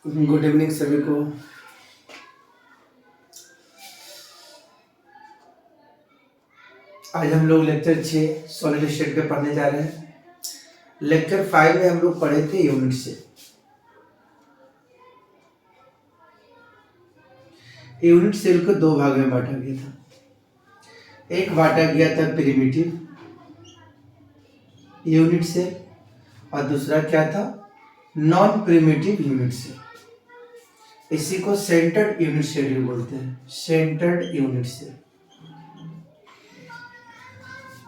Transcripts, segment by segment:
Good evening सभी को। आज हम लोग लेक्चर 6 सॉलिड स्टेट पे पढ़ने जा रहे हैं। लेक्चर 5 में हम लोग पढ़े थे यूनिट से। यूनिट सेल को दो भाग में बांटा गया था। एक बांटा गया था प्रिमिटिव यूनिट सेल और दूसरा क्या था, नॉन प्रिमिटिव यूनिट सेल। इसी को सेंटर्ड यूनिट सेल भी बोलते हैं, सेंटर्ड यूनिट सेल।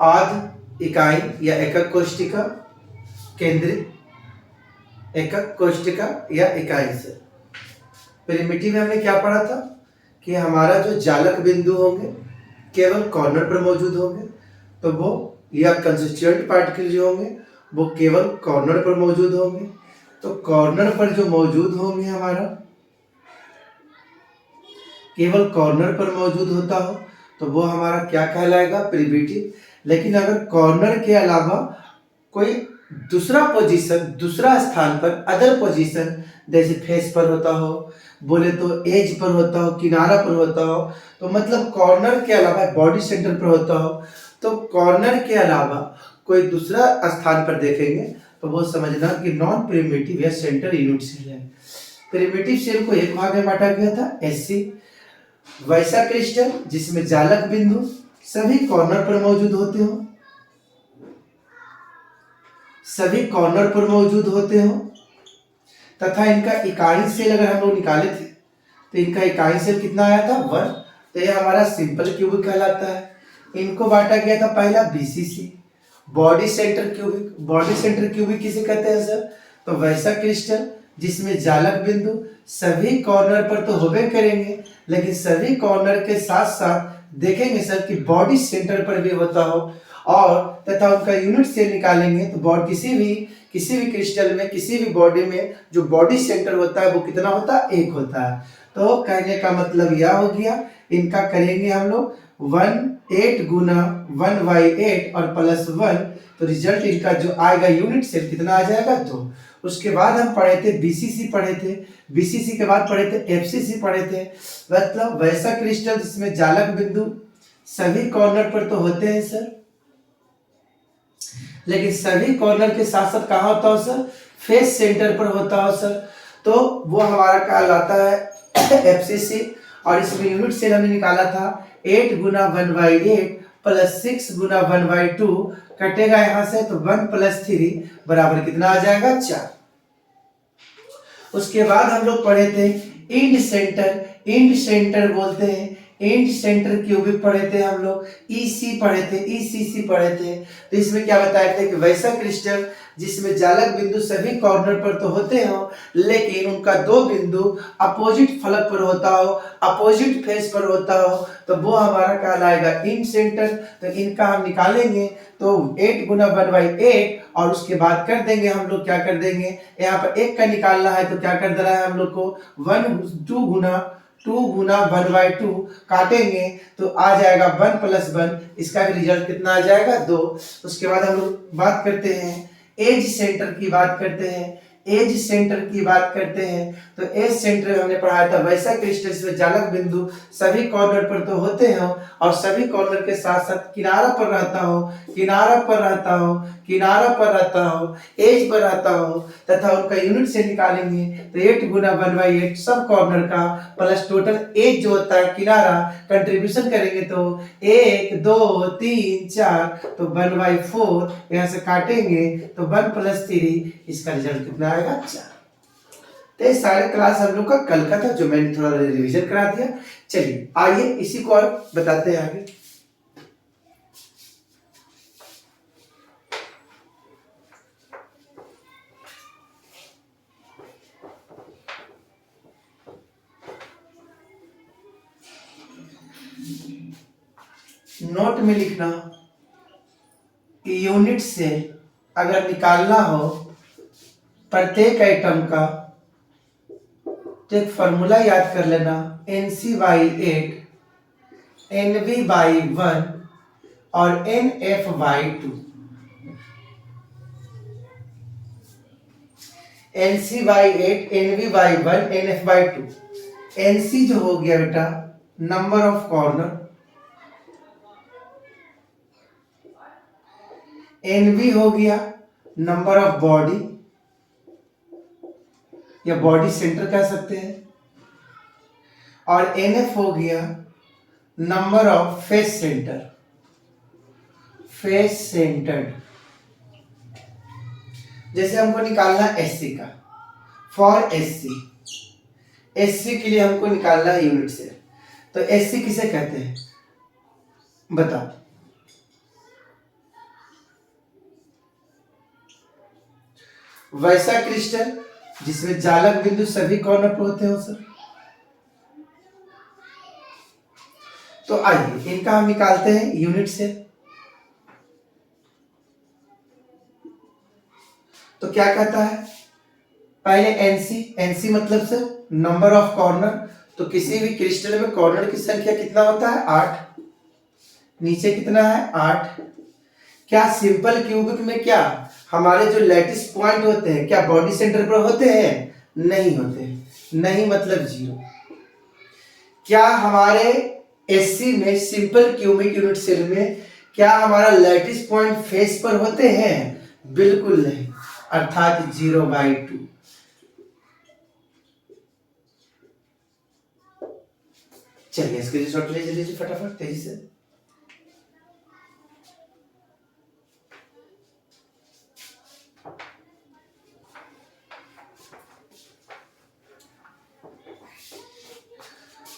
आध इकाई या एकक कोशिका, केंद्रित एकक कोशिका या इकाई से। प्रिमिटिव में हमने क्या पढ़ा था कि हमारा जो जालक बिंदु होंगे केवल कॉर्नर पर मौजूद होंगे, तो वो या कंस्टिट्यूएंट पार्टिकल जो होंगे वो केवल कॉर्नर पर मौजूद होंगे। तो कॉर्नर पर जो मौजूद होंगे, हमारा केवल कॉर्नर पर मौजूद होता हो तो वो हमारा क्या कहलाएगा, प्रिमिटिव। लेकिन अगर कॉर्नर के अलावा कोई दूसरा पोजीशन, दूसरा स्थान पर, अदर पोजीशन, जैसे फेस पर होता हो, बोले तो एज पर होता हो, किनारा पर होता हो, तो मतलब कॉर्नर के अलावा बॉडी सेंटर पर होता हो, तो कॉर्नर के अलावा कोई दूसरा स्थान पर देखेंगे तो वो समझना कि नॉन प्रिमिटिव या सेंटर यूनिट सेल है। प्रिमिटिव सेल को एक भाग में बांटा गया था, एससी वैसा क्रिस्टल जिसमें जालक बिंदु सभी कॉर्नर पर मौजूद होते हो, सभी कॉर्नर पर मौजूद होते हो, तथा इनका इकाई सेल अगर हम लोग निकाले थे तो इनका इकाई सेल कितना आया था, 1। तो ये हमारा सिंपल क्यूबिक कहलाता है। इनको बांटा गया था पहला BCC, body centre cubic. Body centre cubic किसे कहते हैं सर, तो वैसा क्रिस्टल जिसमें जालक बिंदु सभी कॉर्नर पर तो होबे करेंगे, लेकिन सभी कॉर्नर के साथ साथ देखेंगे सर कि बॉडी सेंटर पर भी होता हो, और तथा उनका यूनिट सेल निकालेंगे तो बॉडी किसी भी क्रिस्टल में, किसी भी बॉडी में जो बॉडी सेंटर होता है वो कितना होता है, 1 होता है। तो कहने का मतलब यह हो गया, इनका करेंगे हम लोग 8 गुना 1/8 और +1, तो रिजल्ट इनका जो आएगा यूनिट सेल कितना आ जाएगा, 2। उसके बाद हम पढ़े थे बीसीसी पढ़े थे, बीसीसी के बाद पढ़े थे एफसीसी पढ़े थे। मतलब वैसा क्रिस्टल जिसमें जालक बिंदु सभी कॉर्नर पर तो होते हैं सर, लेकिन सभी कॉर्नर के साथ साथ कहाँ होता हो सर, फेस सेंटर पर होता हो सर, तो वो हमारा कहलाता है एफसीसी। और इसमें यूनिट सेल हमने निकाला था 8 गुना 1/8 + 6 गुना 1/2, कटेगा यहां से तो 1 + 3 बराबर कितना आ जाएगा, 4। उसके बाद हम लोग पढ़े थे इंड सेंटर। इंड सेंटर बोलते हैं, इंड सेंटर क्यूबिक पढ़े थे हम लोग, ईसी पढ़े थे, ईसीसी पढ़े थे। तो इसमें क्या बताए थे कि वैसा क्रिस्टल जिसमें जालक बिंदु सभी कॉर्नर पर तो होते हो, लेकिन उनका 2 बिंदु अपोजिट फलक पर होता हो, अपोजिट फेस पर होता हो, तो वो हमारा कहलाएगा इंड सेंटर। तो इनका हम निकालेंगे तो 8 गुना 1/8 और उसके बाद कर देंगे हम लोग, क्या कर देंगे, यहाँ पर 1 का निकालना है तो क्या कर देना है हम लोग को, 2 गुना 1/2 काटेंगे तो आ जाएगा 1 + 1, इसका भी रिजल्ट कितना आ जाएगा, 2। उसके बाद हम लोग बात करते हैं एज सेंटर की, बात करते हैं एज सेंटर की बात करते हैं। तो एज सेंटर में हमने पढ़ाया था वैसा क्रिस्टल में जालक बिंदु सभी कॉर्नर पर तो होते हो और सभी कॉर्नर के साथ साथ किनारा पर रहता हो, किनारा पर रहता हो, किनारा पर रहता हो, एज पर रहता हो, तथा उनका यूनिट से निकालेंगे तो 8 गुना 1/8 सब कॉर्नर का प्लस टोटल एज जो होता है किनारा, कंट्रीब्यूशन करेंगे तो 1 2 3 4, तो 1/4 यहाँ से काटेंगे तो 1 + 3, इसका रिजल्ट कितना आएगा, 4। तो ये सारे क्लास हम लोग का कल का था, जो मैंने थोड़ा रिवीजन करा दिया। चलिए आइए इसी को और बताते हैं आगे। नोट में लिखना कि यूनिट से अगर निकालना हो प्रत्येक आइटम का, तो एक फॉर्मूला याद कर लेना, NC/8, NV/1 और NF/2। NC by 8, NV by 1, NF by 2। NC जो हो गया बेटा नंबर ऑफ कॉर्नर, NV हो गया नंबर ऑफ बॉडी या बॉडी सेंटर कह सकते हैं, और NF हो गया number of face center, face centred. जैसे हमको निकालना SC का, फॉर SC के लिए हमको निकालना है यूनिट से, तो SC किसे कहते हैं बताओ? वैसा क्रिस्टल जिसमें जालक बिंदु सभी कॉर्नर पर होते हो सर। तो आइए इनका हम निकालते हैं यूनिट से। तो क्या कहता है, पहले NC मतलब सर नंबर ऑफ कॉर्नर। तो किसी भी क्रिस्टल में कॉर्नर की संख्या कितना होता है 8, नीचे कितना है 8। क्या सिंपल क्यूबिक में क्या हमारे जो लैटिस पॉइंट होते हैं क्या बॉडी सेंटर पर होते हैं? नहीं होते, नहीं मतलब 0। क्या हमारे SC में सिंपल क्यूबिक यूनिट सेल में क्या हमारा लैटिस पॉइंट फेस पर होते हैं? बिल्कुल नहीं, अर्थात 0/2। चलिए इसके लिए शॉर्ट ले लीजिए फटाफट तेजी से।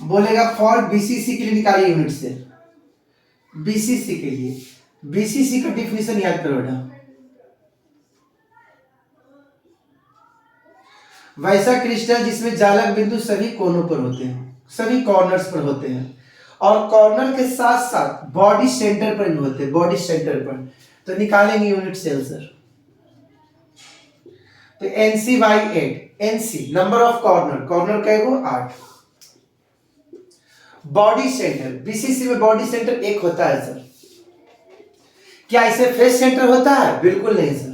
बोलेगा फॉर BCC के लिए निकालिए यूनिट से। BCC के लिए, BCC का डिफिनेशन याद करो बेटा। वैसा क्रिस्टल जिसमें जालक बिंदु सभी कोनों पर होते हैं, सभी कॉर्नर्स पर होते हैं, और कॉर्नर के साथ साथ बॉडी सेंटर पर भी होते हैं, बॉडी सेंटर पर। तो निकालेंगे यूनिट सेल सर। तो NC by 8, NC number of corner, corner का 8। बॉडी सेंटर, BCC में बॉडी सेंटर 1 होता है सर। क्या इसे फेस सेंटर होता है? बिल्कुल नहीं सर।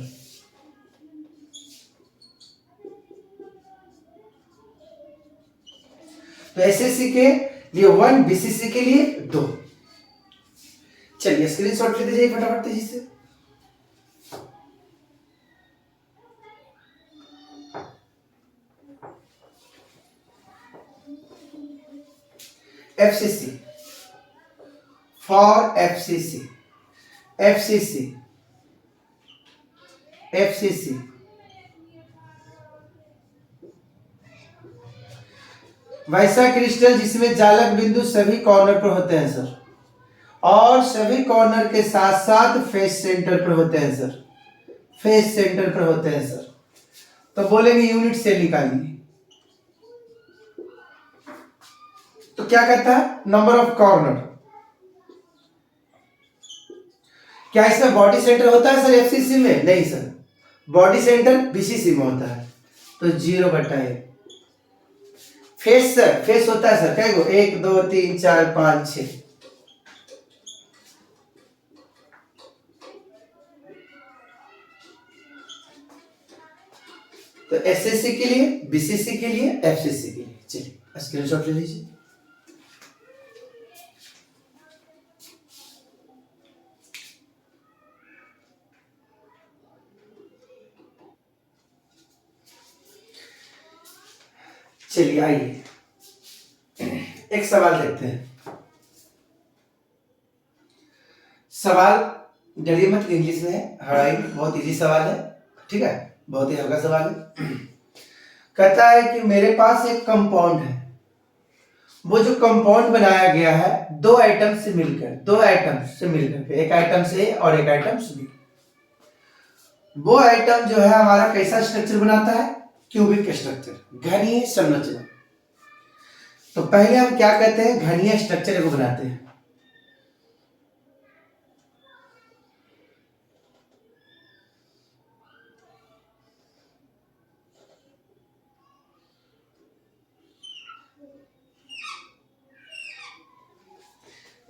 तो SSC के लिए 1, BCC के लिए 2। चलिए स्क्रीनशॉट ले दीजिए फटाफट तेजी से। FCC, फॉर FCC, वैसा क्रिस्टल जिसमें जालक बिंदु सभी कॉर्नर पर होते हैं सर, और सभी कॉर्नर के साथ साथ फेस सेंटर पर होते हैं सर, फेस सेंटर पर होते हैं सर। तो बोलेंगे यूनिट से निकालिए। तो क्या कहता है नंबर ऑफ कॉर्नर। क्या इसमें बॉडी सेंटर होता है सर FCC में? नहीं सर, बॉडी सेंटर BCC में होता है। तो 0/1। फेस सर, फेस होता है सर क्या? 1 2 3 4 5 6। तो SSC के लिए, BCC के लिए, FCC के लिए। चलिए स्क्रीनशॉट ले लीजिए। चलिए आइए एक सवाल देखते हैं। सवाल डरिए मत, इंग्लिश में है, हाई बहुत इजी सवाल है, ठीक है, बहुत ही हल्का सवाल है। कहता है कि मेरे पास एक कंपाउंड है, वो जो कंपाउंड बनाया गया है दो आइटम से मिलकर, एक आइटम से और एक आइटम से बी। वो आइटम जो है हमारा कैसा स्ट्रक्चर बनाता है? क्यूबिक स्ट्रक्चर, घनीय संरचना। तो पहले हम क्या कहते हैं? घनीय स्ट्रक्चर को बनाते हैं।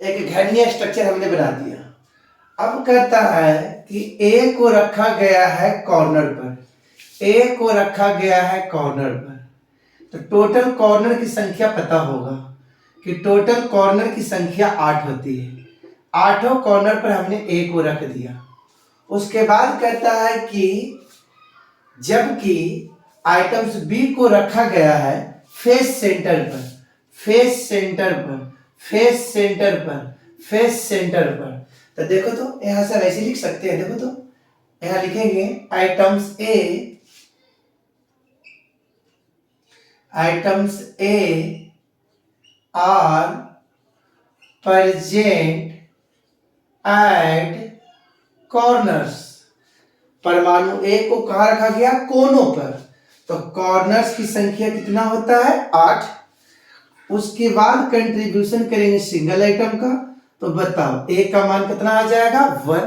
एक घनीय स्ट्रक्चर हमने बना दिया। अब कहता है कि ए को रखा गया है कॉर्नर पर, ए को रखा गया है कॉर्नर पर, तो टोटल कॉर्नर की संख्या पता होगा कि टोटल कॉर्नर की संख्या 8 होती है। 8 कॉर्नर पर हमने ए को रख दिया। उसके बाद कहता है कि जबकि आइटम्स बी को रखा गया है फेस सेंटर पर, फेस सेंटर पर, फेस सेंटर पर, फेस सेंटर पर। तो देखो तो यहां से ऐसे लिख सकते हैं। देखो तो यहां लिखेंगे items A R present eight corners. परमाणु ए को कहां रखा गया? कोनों पर। तो कॉर्नर्स की संख्या कितना होता है? 8। उसके बाद कंट्रीब्यूशन करेंगे सिंगल आइटम का, तो बताओ ए का मान कितना आ जाएगा? 1।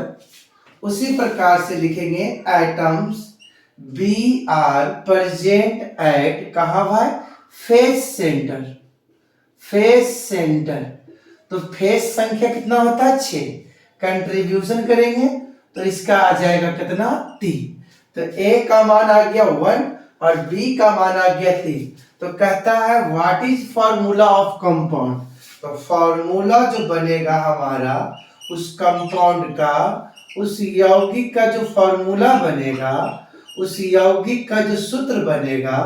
उसी प्रकार से लिखेंगे items be are present at कहां भाई? Face center, face center. तो फेस संख्या कितना होता है? 6। कंट्रीब्यूशन करेंगे तो इसका आ जाएगा कितना? 3। तो ए का मान आ गया 1 और बी का मान आ गया 3। तो कहता है what is formula of compound. तो फॉर्मूला जो बनेगा हमारा उस कंपाउंड का, उस यौगिक का जो फॉर्मूला बनेगा, उस यौगिक का जो सूत्र बनेगा,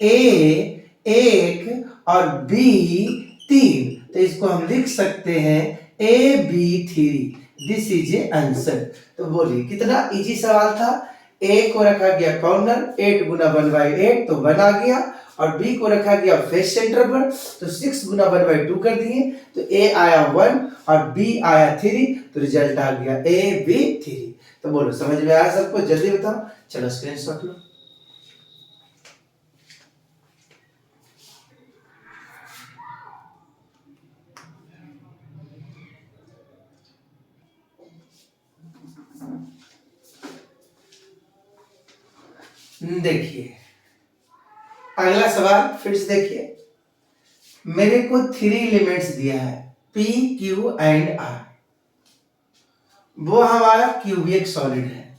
ए 1 और बी 3। तो इसको हम लिख सकते हैं AB3। This is A answer. तो बोलिए कितना इजी सवाल था। ए को रखा गया कॉर्नर, 8 गुना 1/8 तो 1 आ गया, और बी को रखा गया फेस सेंटर पर, तो 6 गुना 1/2 कर दिए, तो ए आया 1 और बी आया 3। तो रिजल्ट आ गया AB3। तो बोलो समझ में आया सबको? जल्दी बताओ। चलो स्क्रीनशॉट लो। देखिए अगला सवाल फिर से देखिए। मेरे को 3 एलिमेंट्स दिया है P, Q एंड R। वो हमारा क्यूबिक सॉलिड है।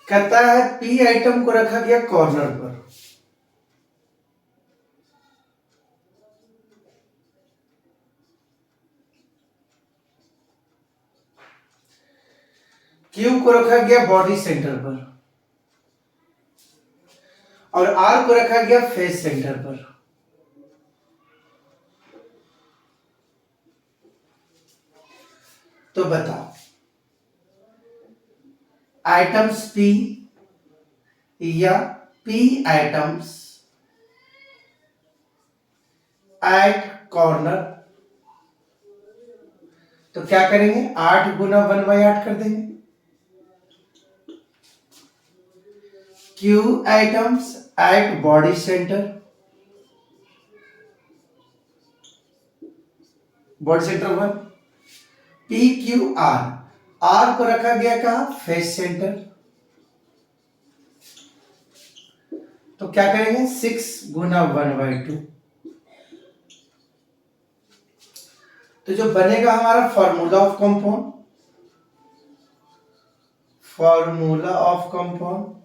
कहता है P आइटम को रखा गया कॉर्नर पर, Q को रखा गया बॉडी सेंटर पर, और R को रखा गया फेस सेंटर पर। तो बताओ आइटम्स P या P आइटम्स एट कॉर्नर। तो क्या करेंगे? 8 गुना 1/8 कर देंगे। Q items eight body centre, body centre 1। PQR, R को रखा गया कहा? Face center. तो क्या करेंगे? 6 गुना 1/2। तो जो बनेगा हमारा formula of compound, formula of compound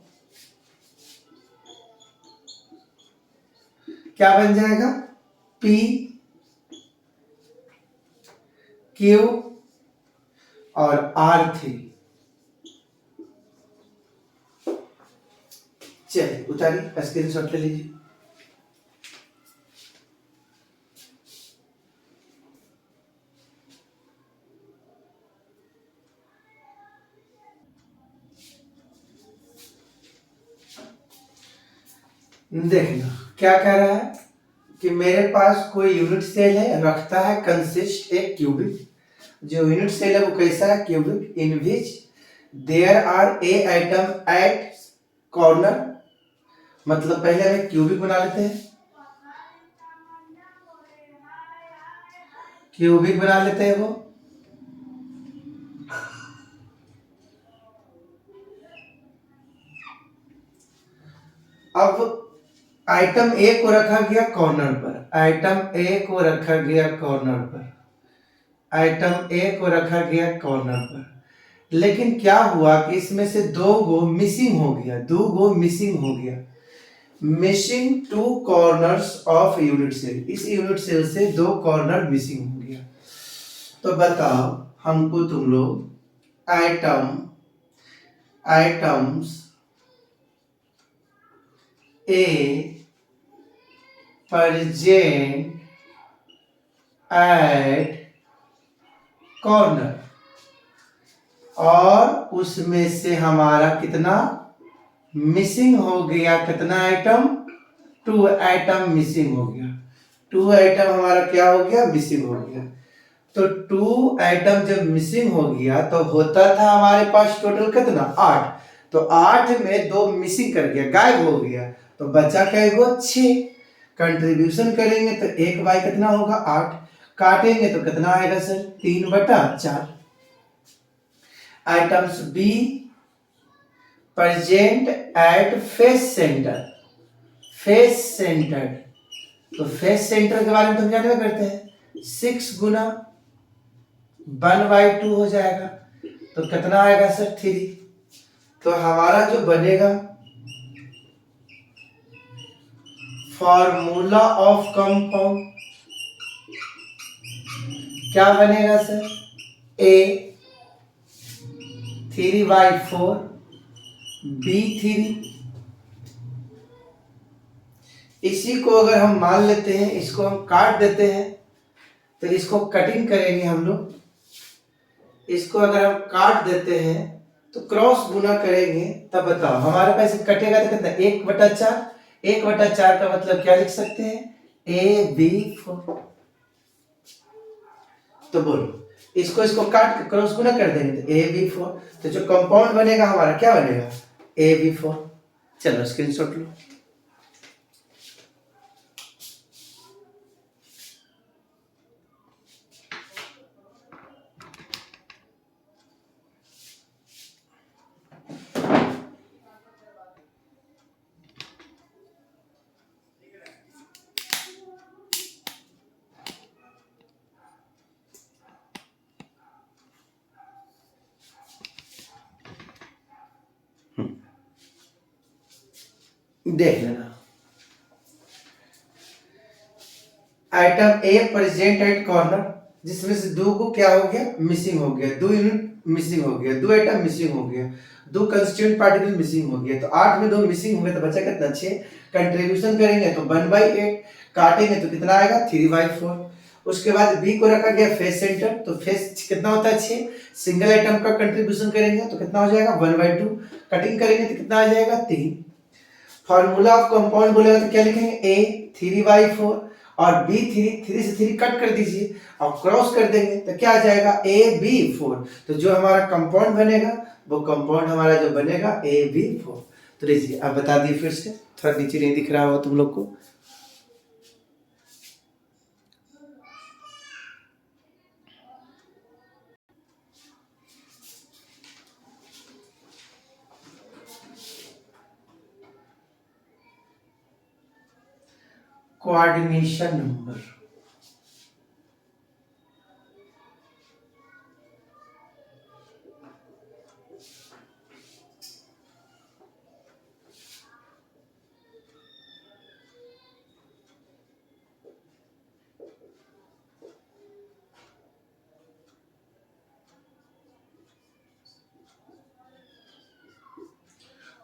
क्या बन जाएगा? P Q और R3। चलिए उतारिए, स्क्रीनशॉट ले लीजिए। देखना क्या कह रहा है कि मेरे पास कोई यूनिट सेल है, रखता है कंसिस्ट एक क्यूबिक। जो यूनिट सेल है वो कैसा है? Cubic. In which there are a item at corner. मतलब पहले हमें क्यूबिक बना लेते हैं। क्यूबिक बना लेते हैं वो। अब आइटम ए को रखा गया कॉर्नर पर, आइटम ए को रखा गया कॉर्नर पर, आइटम ए को रखा गया कॉर्नर पर। लेकिन क्या हुआ कि इसमें से दो गो मिसिंग हो गया, दो गो मिसिंग हो गया। Missing two corners of unit cell, इस यूनिट सेल से दो कॉर्नर मिसिंग हो गया। तो बताओ हमको तुम लोग items A present at corner, और उसमें से हमारा कितना मिसिंग हो गया, कितना आइटम, 2 आइटम मिसिंग हो गया, 2 आइटम हमारा क्या हो गया, मिसिंग हो गया। तो 2 आइटम जब मिसिंग हो गया तो होता था हमारे पास टोटल कितना, 8। तो 8 में 2 मिसिंग कर गया, गायब हो गया, तो बचा क्या हुआ, 6। कंट्रीब्यूशन करेंगे तो 1 बाई कितना होगा, 8। काटेंगे तो कितना आएगा sir, 3/4। Items be present at face center, face center, तो फेस सेंटर के बारे में तुम जानते करते हैं, 6 गुना 1/2 हो जाएगा, तो कितना आएगा सर, 3। तो हमारा जो बनेगा फॉर्मूला ऑफ कंपाउंड क्या बनेगा सर, A 3/4 B3। इसी को अगर हम मान लेते हैं, इसको हम काट देते हैं, तो इसको कटिंग करेंगे हम लोग। इसको अगर हम काट देते हैं तो क्रॉस गुना करेंगे, तब बताओ हमारे पास कटेगा तो कितना, 1/4। 1/4 का मतलब क्या लिख सकते हैं, AB4। तो बोलो इसको काट के क्रॉस गुना कर देंगे तो AB4, तो जो कंपाउंड बनेगा हमारा क्या बनेगा, AB4। चलो स्क्रीनशॉट लो। देख लेना, item A present at corner, जिसमें से 2 को क्या हो गया, मिसिंग हो गया, 2 यूनिट मिसिंग हो गया, 2 आइटम मिसिंग हो गया, 2 कंस्टिट्यूएंट पार्टिकल मिसिंग हो गया, तो 8 में 2 मिसिंग हो गए, तो बचा कितना, 6। कंट्रीब्यूशन करेंगे तो 1/8, काटेंगे तो कितना आएगा, 3/4। उसके बाद बी को रखा गया फेस सेंटर, तो फेस कितना होता है, 6। सिंगल आइटम का कंट्रीब्यूशन करेंगे तो कितना हो जाएगा, 1/2। कटिंग करेंगे तो कितना आ जाएगा, 3। फॉर्मूला ऑफ कंपाउंड बोलेगा तो क्या लिखेंगे, A 3/4 और B3, 3 से 3 कट कर दीजिए और क्रॉस कर देंगे तो क्या आ जाएगा, AB4। तो जो हमारा कंपाउंड बनेगा वो कंपाउंड हमारा जो बनेगा AB4। तो लीजिए अब बता दिए फिर से, थोड़ा नीचे नहीं दिख रहा हो तुम लोग को। कोऑर्डिनेशन नंबर,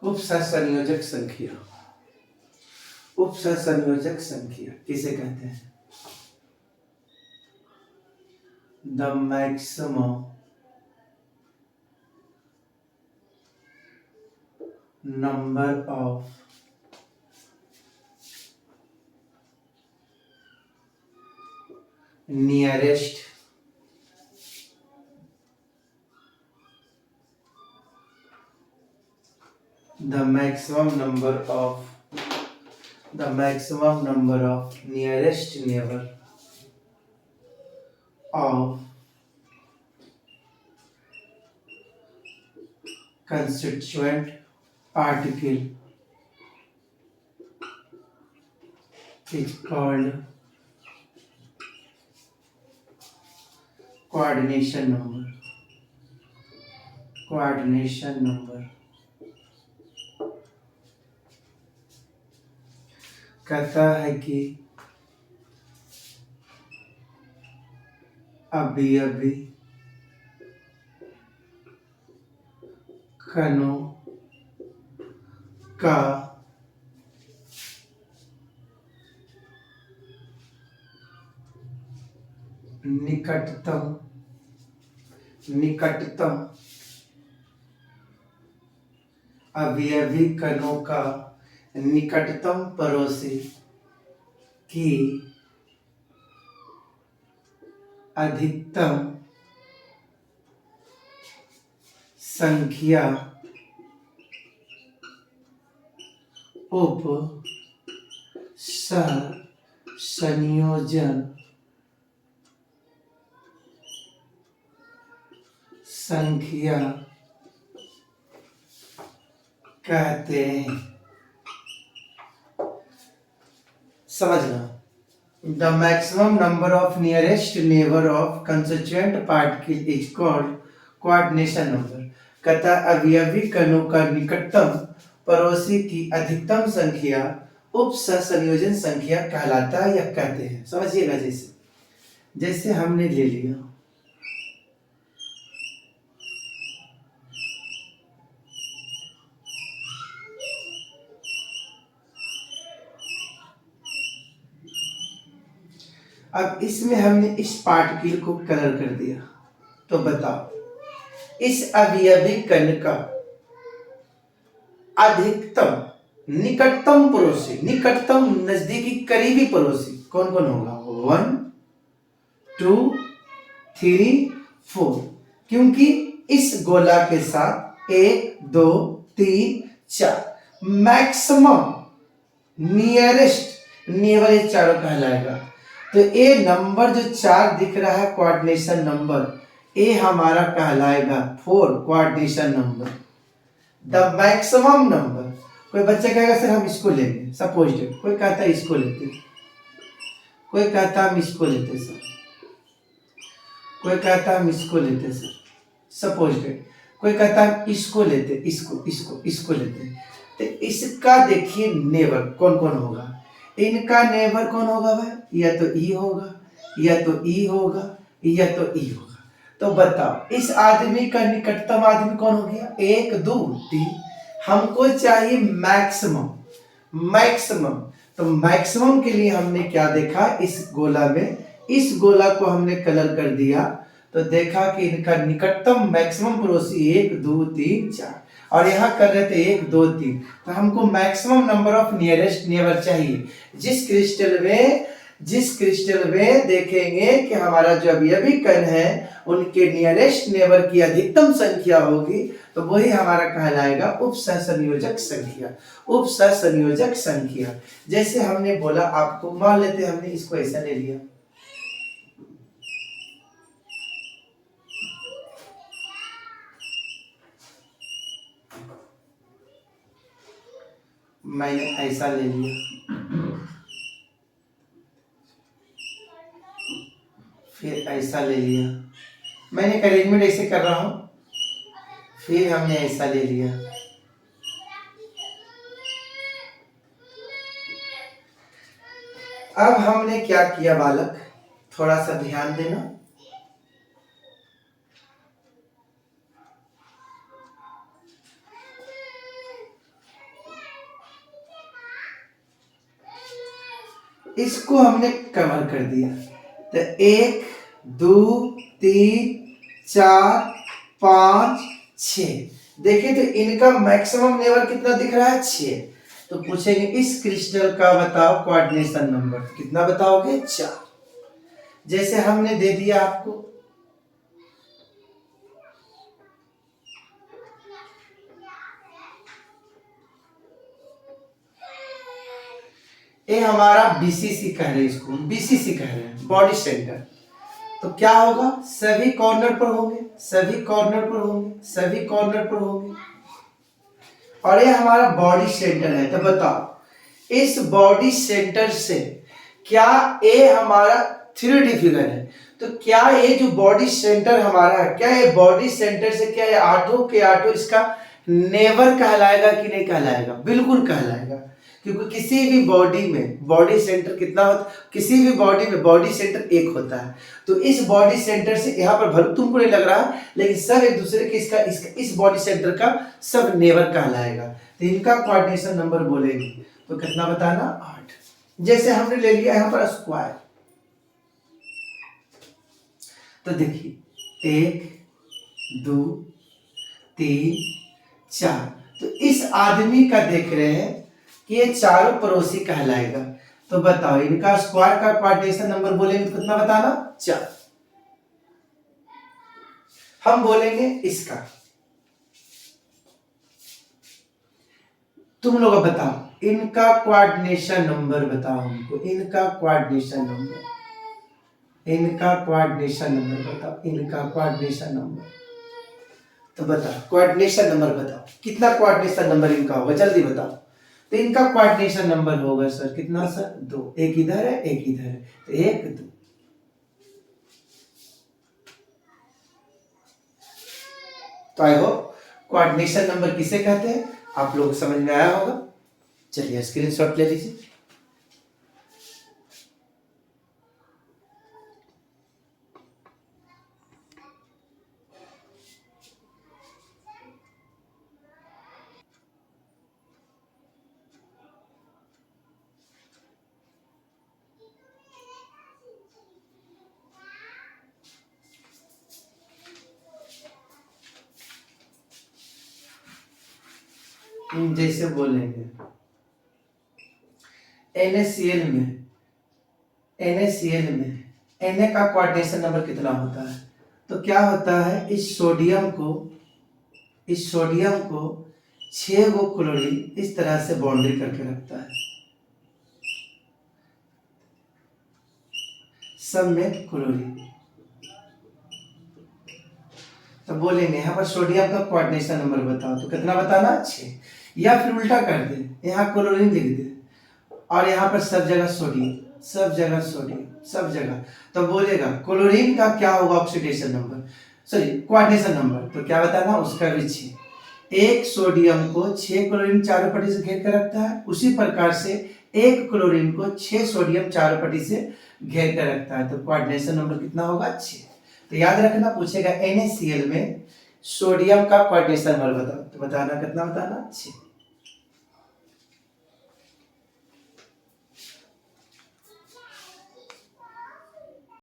उपसंयोजक संख्या, उपसंयोजक संख्या किसे कहते हैं, the maximum number of nearest the maximum number of nearest neighbor of constituent particle is called coordination number. Coordination number कहता है कि अभी अभी कणों का निकटतम अवयवी कणों का निकटतम पड़ोसी की अधिकतम संख्या उप संयोजन संख्या कहते हैं। समझना, the maximum number of nearest neighbour of constituent particle is called coordination number. कहता अवयवी कणों का निकटतम पड़ोसी की अधिकतम संख्या उप संयोजन संख्या कहलाता है या कहते हैं। समझिएगा, जैसे हमने ले लिया अब इसमें हमने इस पार्टिकल को कलर कर दिया, तो बताओ इस अवयवी कण का अधिकतम निकटतम पड़ोसी, निकटतम नजदीकी करीबी पड़ोसी कौन कौन होगा? 1 2 3 4, क्योंकि इस गोला के साथ 1 2 3 4 मैक्सिमम नियरेस्ट नेबर ये चारों कहलाएगा। तो ए नंबर जो 4 दिख रहा है कोऑर्डिनेशन नंबर, ए हमारा कहलाएगा 4 coordination number. The maximum number, कोई बच्चा कहेगा सर हम इसको लेंगे, सपोज डेट, कोई कहता है इसको लेते, कोई कहता हम इसको लेते सर, कोई कहता हम इसको लेते सर, सपोज डेट, कोई कहता हम इसको लेते, इसको लेते। तो इसका देखिए नेबर कौन कौन होगा, इनका नेबर कौन होगा भाई? या तो ई होगा, या तो ई होगा, या तो ई होगा। तो बताओ इस आदमी का निकटतम आदमी कौन हो गया? 1 2 3। हमको चाहिए मैक्सिमम, मैक्सिमम। तो मैक्सिमम के लिए हमने क्या देखा इस गोला में, इस गोला को हमने कलर कर दिया तो देखा कि इनका निकटतम मैक्सिमम पड़ोसी 1 2 3 4, और यहाँ कर रहे थे 1 2 3। तो हमको maximum number of nearest neighbour चाहिए। जिस क्रिस्टल में देखेंगे कि हमारा जो अवयवी कण है उनके नियरेस्ट नेबर की अधिकतम संख्या होगी, तो वही हमारा कहलाएगा उप सहसंयोजक संख्या। उप सहसंयोजक संख्या जैसे हमने बोला आपको, मान लेते हमने इसको ऐसा ले लिया, मैंने ऐसा ले लिया, फिर ऐसा ले लिया, मैंने अरेंजमेंट ऐसे कर रहा हूं, फिर हमने ऐसा ले लिया। अब हमने क्या किया बालक, थोड़ा सा ध्यान देना। इसको हमने कवर कर दिया, तो 1 2 3 4 5 6। देखिए तो इनका मैक्सिमम नेबर कितना दिख रहा है? 6। तो पूछेंगे इस क्रिस्टल का बताओ कोऑर्डिनेशन नंबर, कितना बताओगे? 4। जैसे हमने दे दिया आपको, ये हमारा बीसीसी कह रहे हैं, इसको बीसीसी कह रहे हैं, बॉडी सेंटर। तो क्या होगा, सभी कॉर्नर पर होंगे, सभी कॉर्नर पर होंगे, सभी कॉर्नर पर होंगे। और ये हमारा बॉडी सेंटर है। तो बताओ इस बॉडी सेंटर से क्या ए हमारा 3D फिगर है, तो क्या ये जो बॉडी सेंटर हमारा है, क्या ये बॉडी सेंटर से क्या ये आठों के आठों इसका नेबर कहलाएगा कि नहीं कहलाएगा? बिल्कुल कहलाएगा, क्योंकि किसी भी बॉडी में बॉडी सेंटर कितना होता है, किसी भी बॉडी में बॉडी सेंटर एक होता है। तो इस बॉडी सेंटर से यहाँ पर भले तुमको नहीं लग रहा, लेकिन सब एक दूसरे के इसका इस बॉडी सेंटर का सब नेबर कहलाएगा। तो इनका कोऑर्डिनेशन नंबर बोलेंगे तो कितना बताना, 8। जैसे हमने ले लिया यहाँ पर स्क्वायर, तो देखिए 1 2 3 4, तो इस आदमी का देख रहे हैं कि ये चारों पड़ोसी कहलाएगा। तो बताओ इनका स्क्वायर का कोऑर्डिनेशन नंबर बोलेंगे तो कितना बताना, 4। हम बोलेंगे इसका, तुम लोग बताओ इनका कोऑर्डिनेशन नंबर बताओ हमको, इनका कोऑर्डिनेशन नंबर, इनका कोऑर्डिनेशन नंबर बताओ, इनका कोऑर्डिनेशन नंबर। तो बताओ कोऑर्डिनेशन नंबर बताओ, कितना कोऑर्डिनेशन नंबर इनका होगा, जल्दी बताओ। तो इनका कोऑर्डिनेशन नंबर होगा सर कितना सर, 2। एक इधर है एक इधर है, तो 1 2। तो आई होप कोऑर्डिनेशन नंबर किसे कहते हैं आप लोग समझ में आया होगा। चलिए स्क्रीनशॉट ले लीजिए। जैसे बोलेंगे NaCl में Na का कोऑर्डिनेशन नंबर कितना होता है, तो क्या होता है इस सोडियम को 6 गो क्लोरीन इस तरह से बाउंड्री करके रखता है, सब में क्लोरीन। तो बोलेंगे यहाँ पर सोडियम का कोऑर्डिनेशन नंबर बताओ, तो कितना बताना, 6। या फिर उल्टा कर दे, यहाँ क्लोरीन लिख दे और यहाँ पर सब जगह सोडियम, सब जगह सोडियम, सब जगह। तो बोलेगा क्लोरीन का क्या होगा oxidation number, sorry coordination number, तो क्या बताना उसका भी 6। एक सोडियम को 6 क्लोरीन चारों पट्टी से घेर कर रखता है, उसी प्रकार से एक क्लोरीन को 6 सोडियम चारों पट्टी से घेर कर रखता है। तो कोऑर्डिनेशन नंबर कितना होगा, 6। तो याद रखना पूछेगा NaCl में सोडियम का कोऑर्डिनेशन नंबर बताओ, तो बताना कितना बताना, 6।